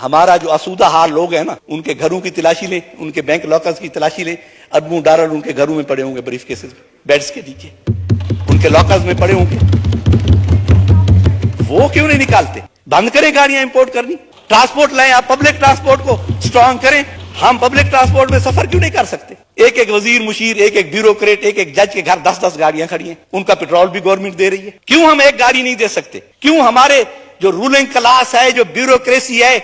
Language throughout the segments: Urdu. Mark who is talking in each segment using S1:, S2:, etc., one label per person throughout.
S1: ہمارا جو اسودہ حال لوگ ہیں نا، ان کے گھروں کی تلاشی لیں، ان کے بینک لاکرز کی تلاشی لیں، اربوں ڈالر ان کے گھروں میں پڑے ہوں گے، بریف کیسز بیڈز کے نیچے ان کے لاکرز میں پڑے ہوں گے، وہ کیوں نہیں نکالتے؟ بند کریں گاڑیاں امپورٹ کرنی، ٹرانسپورٹ لائیں، آپ پبلک ٹرانسپورٹ کو سٹرانگ کریں۔ ہم پبلک ٹرانسپورٹ میں سفر کیوں نہیں کر سکتے؟ ایک ایک وزیر مشیر، ایک ایک بیوروکریٹ، ایک ایک جج کے گھر 10 گاڑیاں کھڑی ہیں، ان کا پیٹرول بھی گورنمنٹ دے رہی ہے، کیوں ہم ایک گاڑی نہیں دے سکتے؟ کیوں ہمارے جو رولنگ کلاس ہے، جو بیوروکریسی ہے،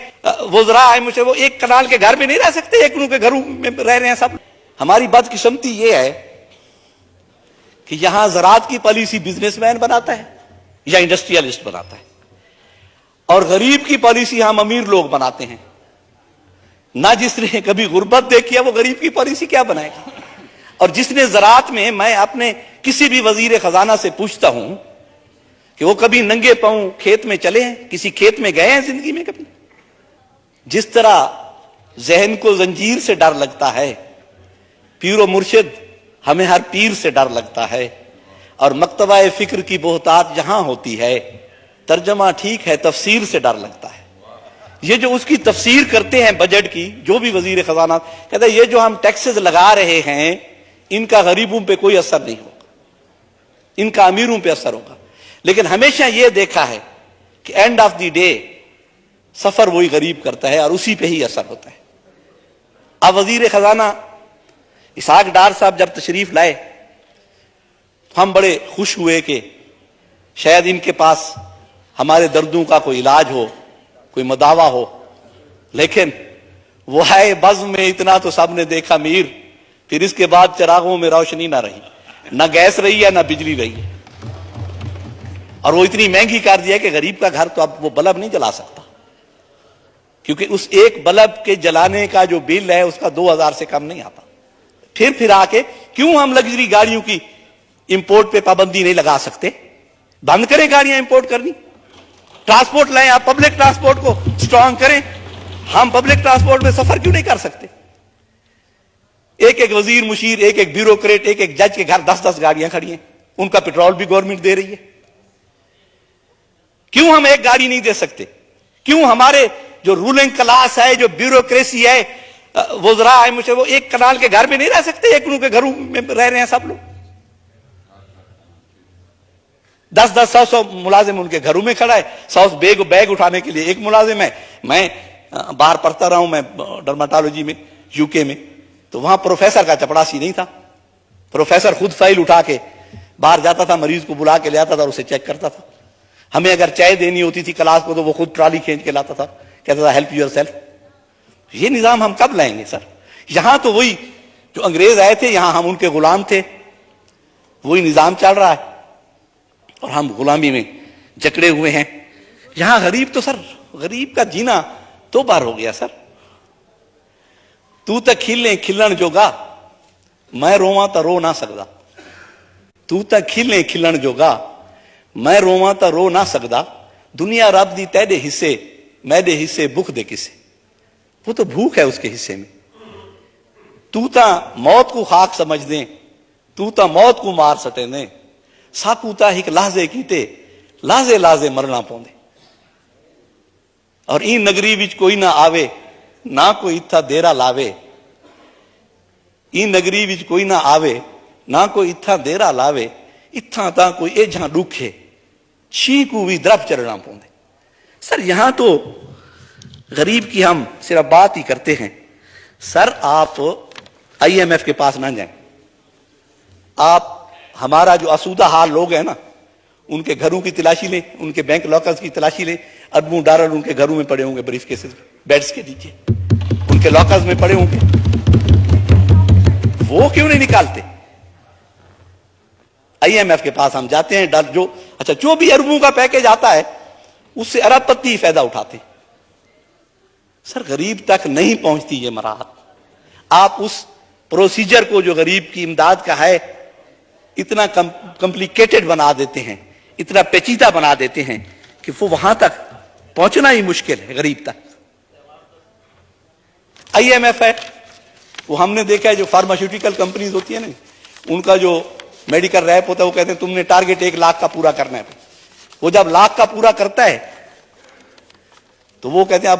S1: وزراء ہے، مجھے وہ ایک کنال کے گھر میں نہیں رہ سکتے؟ ایک کے گھروں میں رہ رہے ہیں سب۔ ہماری بدقسمتی یہ ہے کہ یہاں زراعت کی پالیسی بزنس مین بناتا ہے یا انڈسٹریلسٹ بناتا ہے، اور غریب کی پالیسی ہم امیر لوگ بناتے ہیں۔ نہ جس نے کبھی غربت دیکھی ہے وہ غریب کی پالیسی کیا بنائے گا؟ اور جس نے زراعت میں اپنے کسی بھی وزیر خزانہ سے پوچھتا ہوں کہ وہ کبھی ننگے پاؤں کھیت میں چلے ہیں، کسی کھیت میں گئے ہیں زندگی میں کبھی؟ جس طرح ذہن کو زنجیر سے ڈر لگتا ہے، پیر و مرشد ہمیں ہر پیر سے ڈر لگتا ہے، اور مکتبہ فکر کی بہتات جہاں ہوتی ہے، ترجمہ ٹھیک ہے تفسیر سے ڈر لگتا ہے۔ یہ جو اس کی تفسیر کرتے ہیں بجٹ کی، جو بھی وزیر خزانہ کہتا ہے یہ جو ہم ٹیکسز لگا رہے ہیں ان کا غریبوں پہ کوئی اثر نہیں ہوگا، ان کا امیروں پہ اثر ہوگا۔ لیکن ہمیشہ یہ دیکھا ہے کہ اینڈ آف دی ڈے سفر وہی غریب کرتا ہے اور اسی پہ ہی اثر ہوتا ہے۔ اب وزیر خزانہ اسحاق ڈار صاحب جب تشریف لائے، ہم بڑے خوش ہوئے کہ شاید ان کے پاس ہمارے دردوں کا کوئی علاج ہو، کوئی مداوا ہو۔ لیکن وہ ہے بزم میں اتنا تو سب نے دیکھا میر، پھر اس کے بعد چراغوں میں روشنی نہ رہی، نہ گیس رہی ہے نہ بجلی رہی ہے، اور وہ اتنی مہنگی کر دیا کہ غریب کا گھر تو اب وہ بلب نہیں جلا سکتا، کیونکہ اس ایک بلب کے جلانے کا جو بل ہے اس کا 2000 سے کم نہیں آتا۔ پھر آ کے کیوں ہم لگژری گاڑیوں کی امپورٹ پہ پابندی نہیں لگا سکتے؟ بند کریں گاڑیاں امپورٹ کرنی، ٹرانسپورٹ لائیں، آپ پبلک ٹرانسپورٹ کو سٹرانگ کریں۔ ہم پبلک ٹرانسپورٹ میں سفر کیوں نہیں کر سکتے؟ ایک ایک وزیر مشیر، ایک ایک بیوروکریٹ، ایک ایک جج کے گھر 10 گاڑیاں کھڑی ہیں، ان کا پیٹرول بھی گورنمنٹ دے رہی ہے، کیوں ہم ایک گاڑی نہیں دے سکتے؟ کیوں ہمارے جو رولنگ کلاس ہے، جو بیوروکریسی ہے، وزراء ہے، مجھے وہ ایک کنال کے گھر میں نہیں رہ سکتے؟ ایک کے گھروں میں رہ رہے ہیں سب لوگ، 10-100 ملازم ان کے گھروں میں کھڑا ہے، 100 بیگ اٹھانے کے لیے ایک ملازم ہے۔ میں باہر پڑھتا رہا ہوں، میں ڈرماٹالوجی میں یو کے میں، تو وہاں پروفیسر کا چپڑاسی نہیں تھا، پروفیسر خود فائل اٹھا کے باہر جاتا تھا، مریض کو بلا کے لے آتا تھا اور اسے چیک کرتا تھا۔ ہمیں اگر چائے دینی ہوتی تھی کلاس کو تو وہ خود ٹرالی کھینچ کے لاتا تھا، کہتا تھا ہیلپ یور سیلف۔ یہ نظام ہم کب لائیں گے سر؟ یہاں تو وہی جو انگریز آئے تھے، یہاں ہم ان کے غلام تھے، وہی نظام چل رہا ہے اور ہم غلامی میں جکڑے ہوئے ہیں۔ یہاں غریب تو سر، غریب کا جینا تو بار ہو گیا سر۔ تو تک کھلنے کھلن جوگا، میں رواں تا رو نہ سکدا۔ تو تک کھلنے کھلن جوگا، میں رواں تا رو نہ سکدا۔ دنیا رب دی تیرے حصے، میں دے حصے بھوک دے کسے۔ وہ تو بھوک ہے اس کے حصے میں۔ تو تا موت کو خاک سمجھ دیں، تو تا موت کو مار سٹے دیں، ساکو تا ایک لحظے کیتے، لحظے مرنا پوندے۔ اور این نگری وچ کوئی نہ آوے، نہ کوئی اتھا دیرا لاوے۔ این نگری وچ کوئی نہ آوے، نہ کوئی اتھا دیرا لاوے۔ اتھا تا کوئی ایجھاں ڈوکھے، چھی کو بھی درف چڑھنا پوندے۔ سر یہاں تو غریب کی ہم صرف بات ہی کرتے ہیں۔ سر آپ IMF کے پاس نہ جائیں، آپ ہمارا جو اسودہ حال لوگ ہیں نا، ان کے گھروں کی تلاشی لیں، ان کے بینک لاکرز کی تلاشی لیں، اربوں ڈالر ان کے گھروں میں پڑے ہوں گے، بریف کیسز بیڈز کے نیچے ان کے لاکرز میں پڑے ہوں گے، وہ کیوں نہیں نکالتے؟ IMF کے پاس ہم جاتے ہیں، جو بھی اربوں کا پیکج آتا ہے اس سے ارب پتی فائدہ اٹھاتے ہیں۔ سر غریب تک نہیں پہنچتی یہ مراحت۔ آپ اس پروسیجر کو جو غریب کی امداد کا ہے اتنا کمپلیکیٹڈ بنا دیتے ہیں، اتنا پیچیدہ بنا دیتے ہیں کہ وہ وہاں تک پہنچنا ہی مشکل ہے غریب تک۔ IMF ہے، وہ ہم نے دیکھا ہے جو فارماسیوٹیکل کمپنیز ہوتی ہیں نا، ان کا جو میڈیکل ریپ ہوتا ہے وہ کہتے ہیں تم نے ٹارگٹ 1 لاکھ کا پورا کرنا ہے۔ وہ جب 1 لاکھ کا پورا کرتا ہے تو وہ کہتے ہیں آپ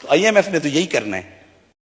S1: تو IMF نے تو یہی کرنا ہے.